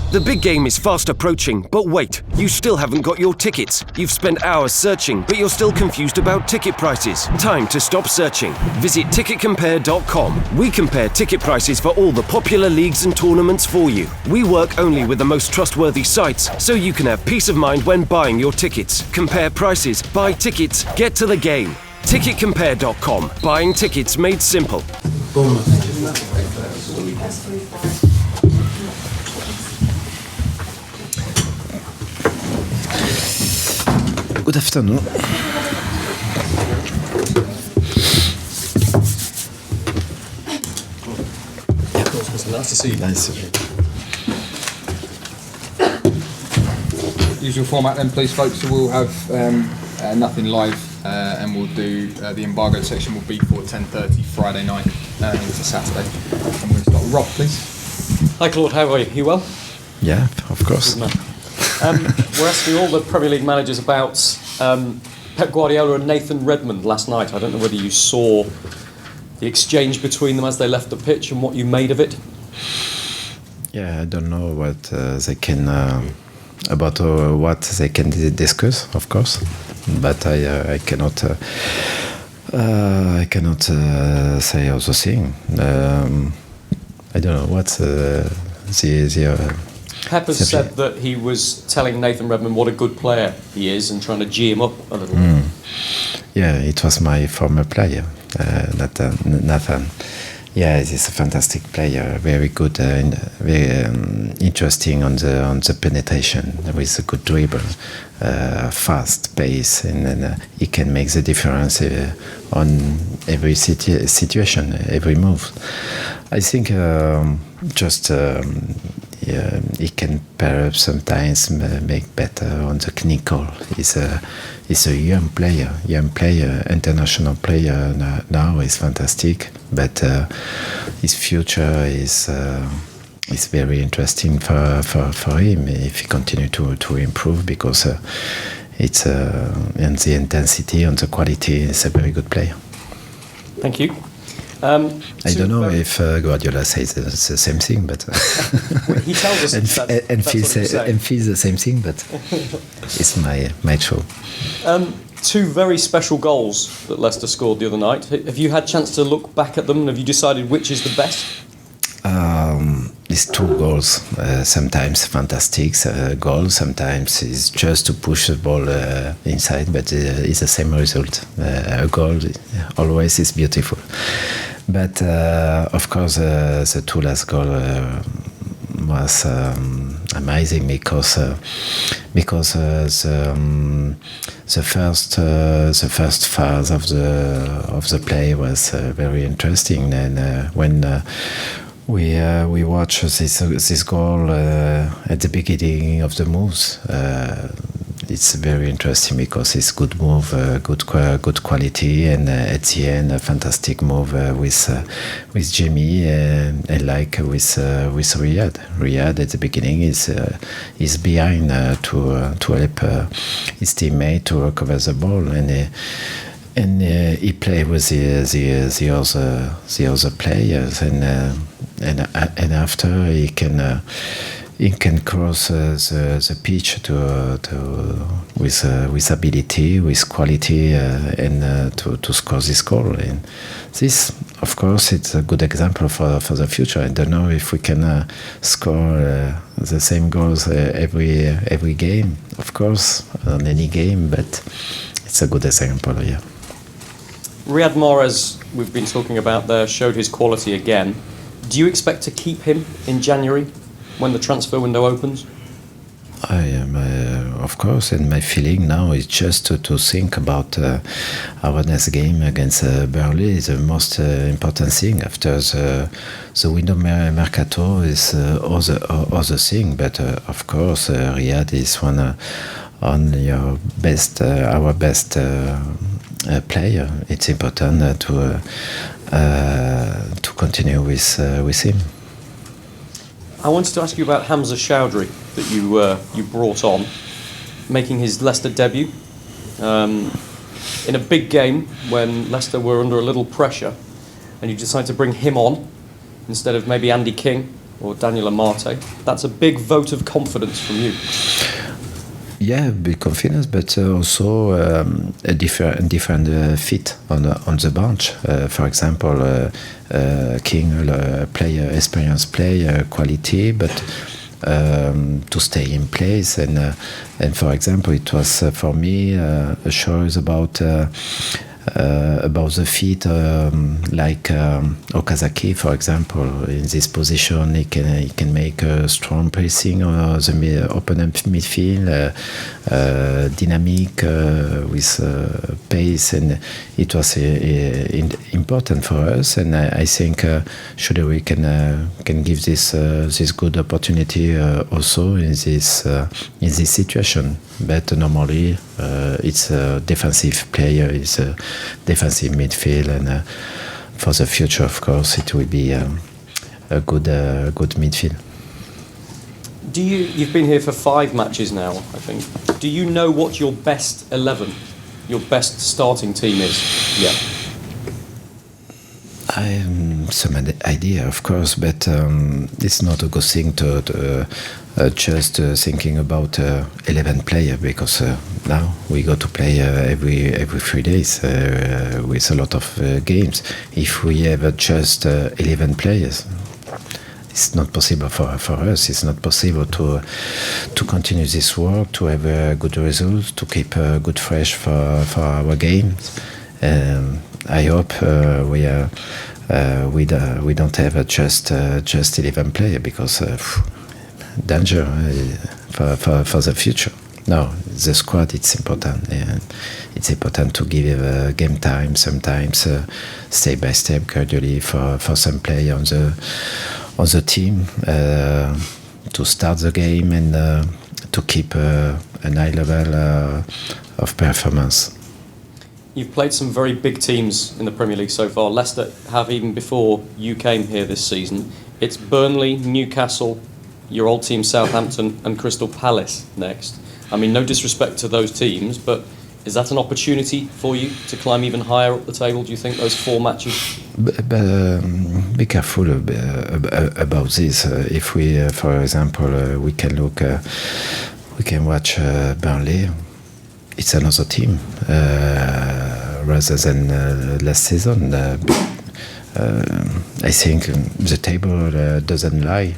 The big game is fast approaching, but wait, you still haven't got your tickets. You've spent hours searching, but you're still confused about ticket prices. Time to stop searching. Visit ticketcompare.com. We compare ticket prices for all the popular leagues and tournaments for you. We work only with the most trustworthy sites, so you can have peace of mind when buying your tickets. Compare prices, buy tickets, get to the game. Ticketcompare.com. Buying tickets made simple. Good afternoon. Nice to see you. Nice. Usual format then, please, folks. So we'll have nothing live, and we'll do the embargoed section will be for 10:30 Friday night into Saturday. I'm going to start with Rob, please. Hi Claude, how are you? You well? Yeah, of course. Good man. We're asking all the Premier League managers about Pep Guardiola and Nathan Redmond last night. I don't know whether you saw the exchange between them as they left the pitch and what you made of it. Yeah, I don't know what they can about what they can discuss, of course, but I cannot say other thing. I don't know what's the Pep has said that he was telling Nathan Redmond what a good player he is and trying to G him up a little bit. Yeah, it was my former player, Nathan. Yeah, he's a fantastic player, very good and very interesting on the penetration with a good dribble, fast pace, and then he can make the difference on every situation, every move. I think he can perhaps sometimes make better on the clinical. He's a young player, international player now. Is fantastic, but his future is very interesting for him if he continue to improve, because it's and the intensity and the quality is a very good player. Thank you. I don't know if Guardiola says the same thing, but he tells us and feels the same thing, but it's my show. Two very special goals that Leicester scored the other night. Have you had a chance to look back at them, and have you decided which is the best? These two goals, sometimes fantastic goals, sometimes it's just to push the ball inside, but it's the same result. A goal always is beautiful. But of course, the two last goal was amazing because the first phase of the play was very interesting, and when we watch this goal at the beginning of the moves. It's very interesting because it's good move, good quality, and at the end a fantastic move with Jimmy, and like with Riyad. Riyad at the beginning is behind to help his teammate to recover the ball, and he play with the other players, and after he can cross the pitch with ability, with quality, and to score this goal. And this, of course, it's a good example for the future. I don't know if we can score the same goals every game, of course, on any game, but it's a good example, yeah. Riyad Mahrez, we've been talking about there, showed his quality again. Do you expect to keep him in January when the transfer window opens? I am, of course, and my feeling now is just to think about our next game against Burnley. The most important thing after the window mercato is other thing. But of course, Riyad is our best player. It's important to continue with him. I wanted to ask you about Hamza Chowdhury that you brought on, making his Leicester debut in a big game when Leicester were under a little pressure, and you decided to bring him on instead of maybe Andy King. or Daniel Amate. That's a big vote of confidence from you. Yeah, big confidence, but also a different fit on the bench. For example, King, experienced player, quality, but to stay in place. And for example, it was for me a choice about the feet, like Okazaki, for example. In this position, he can make a strong pressing on the opponent midfield, dynamic with pace, and it was important for us. And I think surely we can give this good opportunity also in this situation. But normally, it's a defensive player, it's a defensive midfield, and for the future, of course, it will be a good midfield. You've been here for 5 matches now, I think. Do you know what your best 11, your best starting team is? Yeah. I have some idea, of course, but it's not a good thing to just thinking about 11 players, because now we go to play every 3 days with a lot of games. If we have just 11 players, it's not possible for us. It's not possible to continue this work, to have good results, to keep good fresh for our games. I hope we don't have just 11 players, because danger for the future. No, the squad, it's important. And it's important to give game time, sometimes step by step, gradually for some play on the team to start the game and to keep a high level of performance. You've played some very big teams in the Premier League so far. Leicester have, even before you came here this season. It's Burnley, Newcastle, your old team Southampton, and Crystal Palace next. I mean, no disrespect to those teams, but is that an opportunity for you to climb even higher up the table, do you think, those 4 matches? Be careful about this. If we, for example, we can watch Burnley. It's another team rather than last season. I think the table doesn't lie.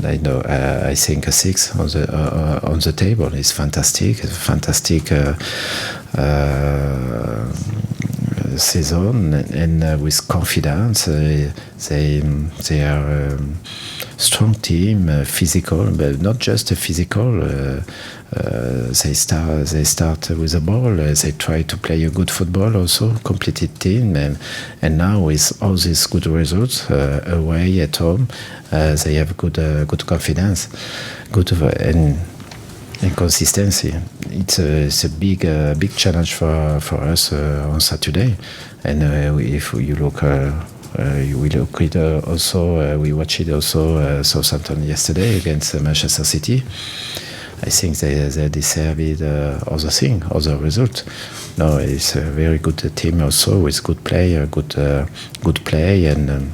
I know. I think a 6 on the table is fantastic. Fantastic season, and with confidence. They are strong team, physical, but not just a physical. They start with the ball. They try to play a good football, also completed team, and now with all these good results away at home, they have good confidence, good and consistency. It's a big challenge for us on Saturday, and if you look. We look it also. We watched it also Southampton yesterday against Manchester City. I think they deserve it. Other result. No, it's a very good team also with good play, good play, and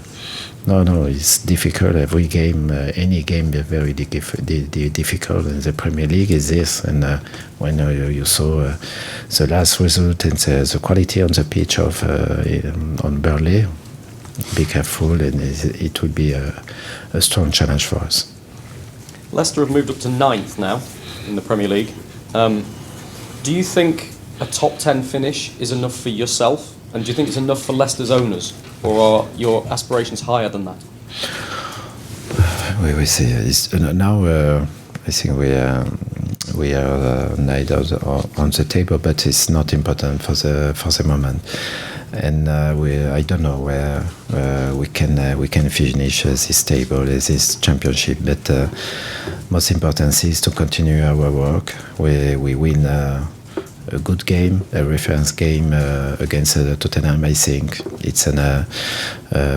no, it's difficult. Every game, any game, is very difficult. In the Premier League is this, and when you saw the last result and the quality on the pitch of on Burnley. Be careful, and it will be a strong challenge for us. Leicester have moved up to 9th now in the Premier League. Do you think a top 10 finish is enough for yourself, and do you think it's enough for Leicester's owners, or are your aspirations higher than that? We will see. Now I think we are neither on the table, but it's not important for the moment. And I don't know where we can finish this table, this championship. But most important is to continue our work. We win a good game, a reference game against Tottenham. I think it's a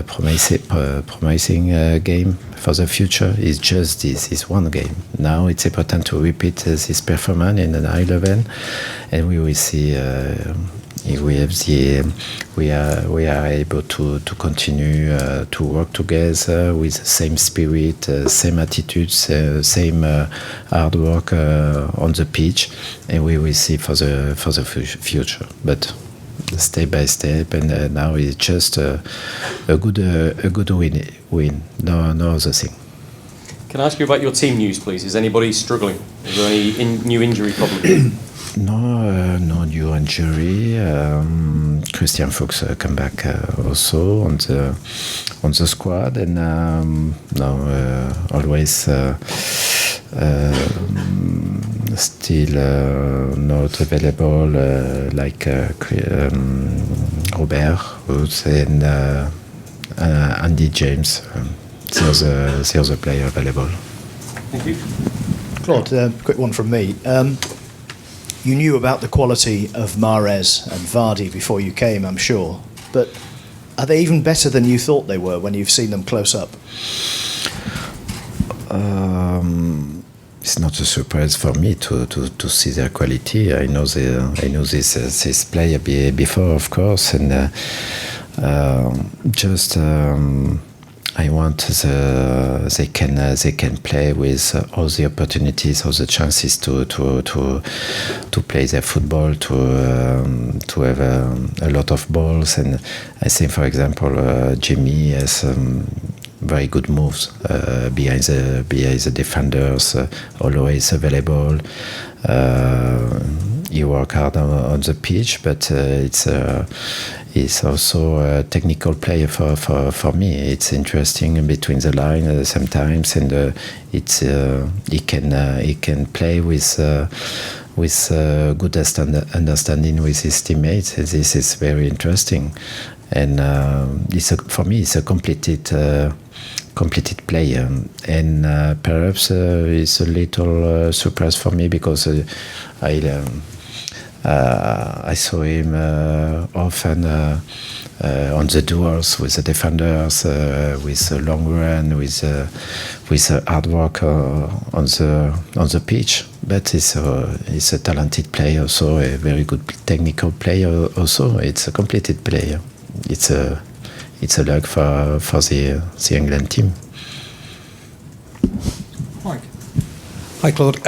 promising game for the future. It's just this one game. Now it's important to repeat this performance in a high level, and we will see. we are able to continue to work together with the same spirit, same attitudes, same hard work on the pitch, and we will see for the future. But step by step, and now it's just a good win. No other thing. Can I ask you about your team news, please? Is anybody struggling? Is there any new injury problems? No new injury. Christian Fuchs come back also on the squad, and always still not available like Robert and Andy James. The other player available. Thank you. Claude, quick one from me. You knew about the quality of Mahrez and Vardy before you came, I'm sure. But are they even better than you thought they were when you've seen them close up? It's not a surprise for me to see their quality. I know this player before, of course, and I want they can play with all the opportunities, all the chances to play their football, to have a lot of balls. And I think, for example, Jimmy has very good moves behind the defenders, always available. He works hard on the pitch, but it's also a technical player for me. It's interesting between the lines sometimes, and he can play with good understanding with his teammates. This is very interesting, and for me it's a completed player, and perhaps it's a little surprise for me because I saw him often on the duels with the defenders, with a long run, with hard work on the pitch. But he's a talented player, also a very good technical player. Also, it's a completed player. It's a luck for the England team. Mike. Hi, Claude.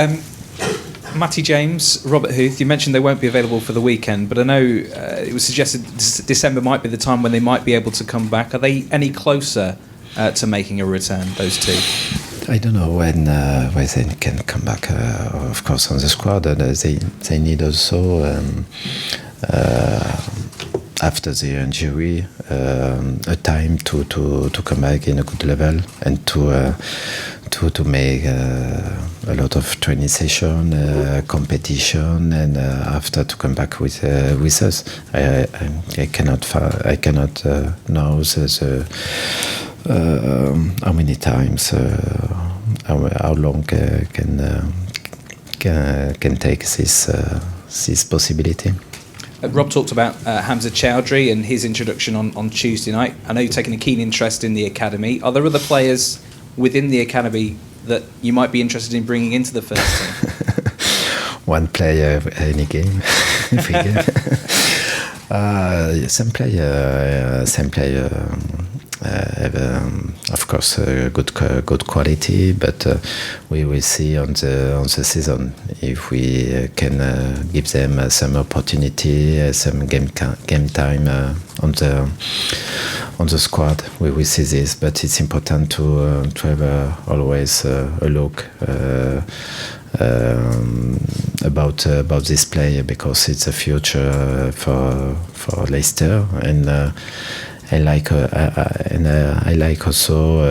Matty James, Robert Huth, you mentioned they won't be available for the weekend, but I know it was suggested December might be the time when they might be able to come back. Are they any closer to making a return, those two? I don't know when they can come back, of course, on the squad. They need also, after the injury, a time to come back in a good level and to make a lot of training session, competition, and after to come back with us. I cannot know how many times, how long can take this possibility. Rob talked about Hamza Chowdhury and his introduction on Tuesday night. I know you've taken a keen interest in the academy. Are there other players within the academy that you might be interested in bringing into the first team? One player any game, every game. Same player have, of course, good quality, but we will see on the season if we can give them some opportunity, some game time on the squad. We will see this, but it's important to have always a look about this player, because it's a future for Leicester, and I like also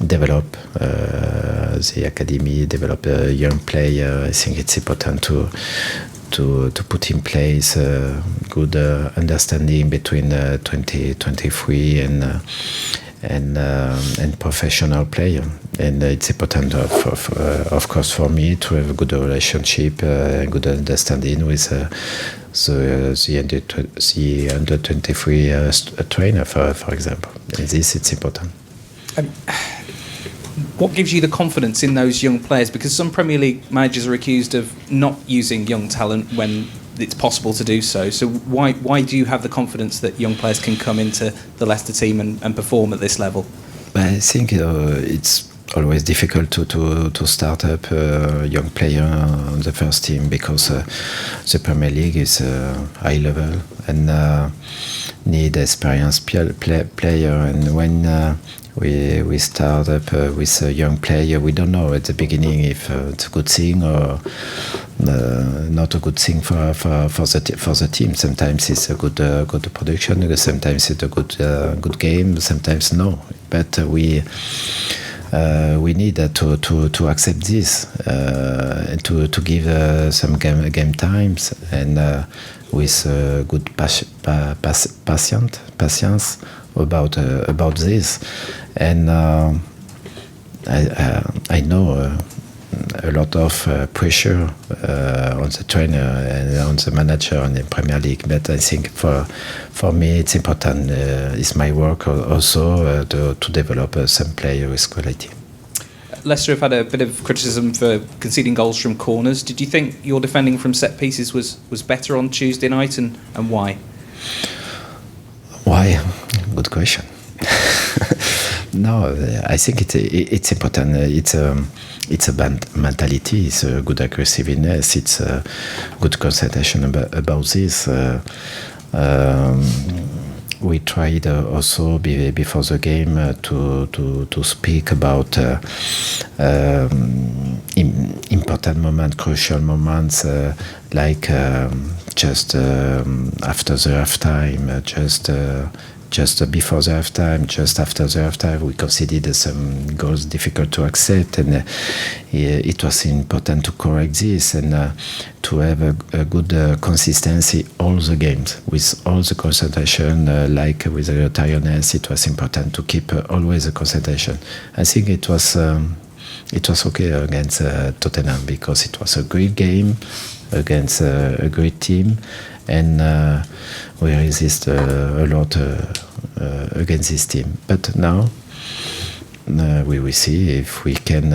develop the academy, develop a young player. I think it's important to put in place good understanding between 2023 and professional player. And it's important, of course, for me to have a good relationship, good understanding with the under 23 trainer, for example. And this, it's important. What gives you the confidence in those young players? Because some Premier League managers are accused of not using young talent when it's possible to do so. So why do you have the confidence that young players can come into the Leicester team and perform at this level? I think it's always difficult to start up a young player on the first team because the Premier League is high level and need experienced player. And when we start up with a young player, we don't know at the beginning if it's a good thing or not a good thing for the team. Sometimes it's a good production, sometimes it's a good game, sometimes no. But we need to accept this and to give some game times and with good patience about this. And I know a lot of pressure on the trainer and on the manager in the Premier League, but I think for me it's important. It's my work also to develop some player with quality. Leicester have had a bit of criticism for conceding goals from corners. Did you think your defending from set pieces was better on Tuesday night, and why? Why? Good question. No, I think it's important. It's a mentality. It's a good aggressiveness. It's a good concentration about this. We tried also before the game to speak about important moments, crucial moments, like just after the halftime, just before the halftime, just after the halftime, we conceded some goals difficult to accept, and it was important to correct this and to have a good consistency all the games with all the concentration. Like with the tiredness, it was important to keep always a concentration. I think it was okay against Tottenham because it was a great game against a great team, and we resist a lot against this team. But now we will see if we can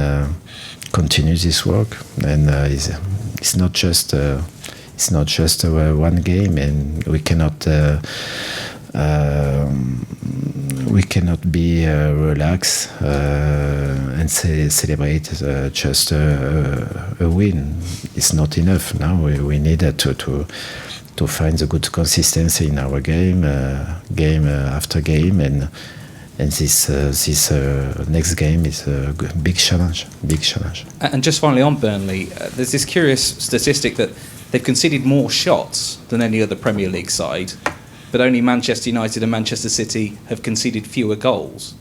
continue this work. And it's not just one game, and we cannot be relaxed and celebrate just a win. It's not enough. Now we need to find the good consistency in our game after game, and this next game is a big challenge. And just finally on Burnley, there's this curious statistic that they've conceded more shots than any other Premier League side, but only Manchester United and Manchester City have conceded fewer goals.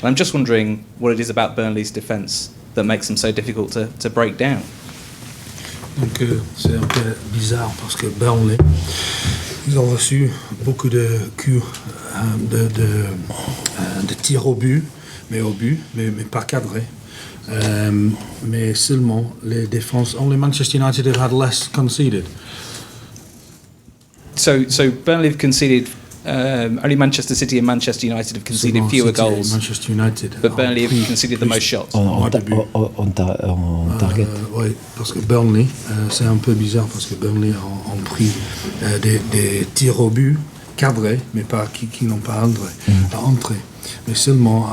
And I'm just wondering what it is about Burnley's defence that makes them so difficult to break down. Donc c'est un peu bizarre parce que Burnley, ils ont reçu beaucoup de coups de tirs au but, mais pas cadrés. Mais seulement les défenses, only Manchester United have had less conceded. So Burnley have conceded. Only Manchester City and Manchester United have conceded fewer goals. Manchester United, but Burnley have conceded the most shots. On target. Oui, parce que Burnley, c'est un peu bizarre parce que Burnley ont pris des tirs au but cadrés, mais pas qui n'ont pas entré. Mais seulement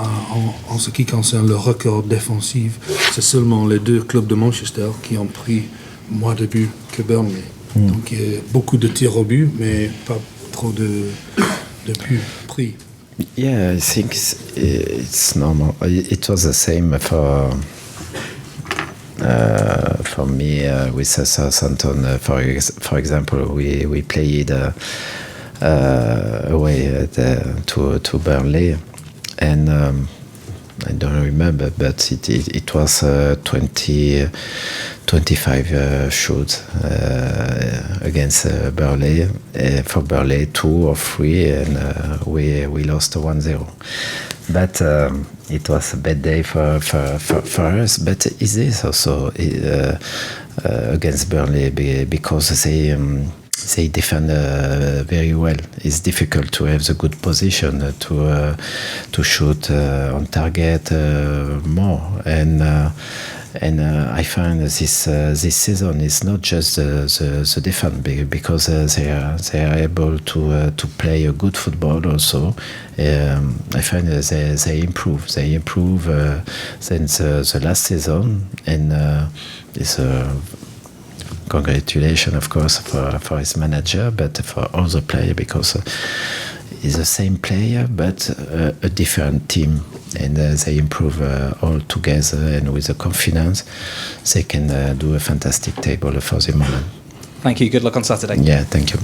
en ce qui concerne le record défensif, c'est seulement les deux clubs de Manchester qui ont pris moins de buts que Burnley. Donc il y a beaucoup de tirs au but, mais pas trop de buts pris. Yeah, I think it's normal. It was the same for me with Southampton. For example, we played away to Burnley, and I don't remember, but it was 25 shots against Burnley. For Burnley, 2 or 3, and we lost 1-0. But it was a bad day for us. But is this also against Burnley because they defend very well. It's difficult to have the good position to shoot on target more, and And I find this season is not just the defense, because they are able to play a good football also. I find they improve. They improve since the last season, and it's congratulations, of course, for his manager, but for all the players, because it's the same player but a different team, and they improve all together, and with the confidence they can do a fantastic table for the moment. Thank you. Good luck on Saturday. Yeah, thank you.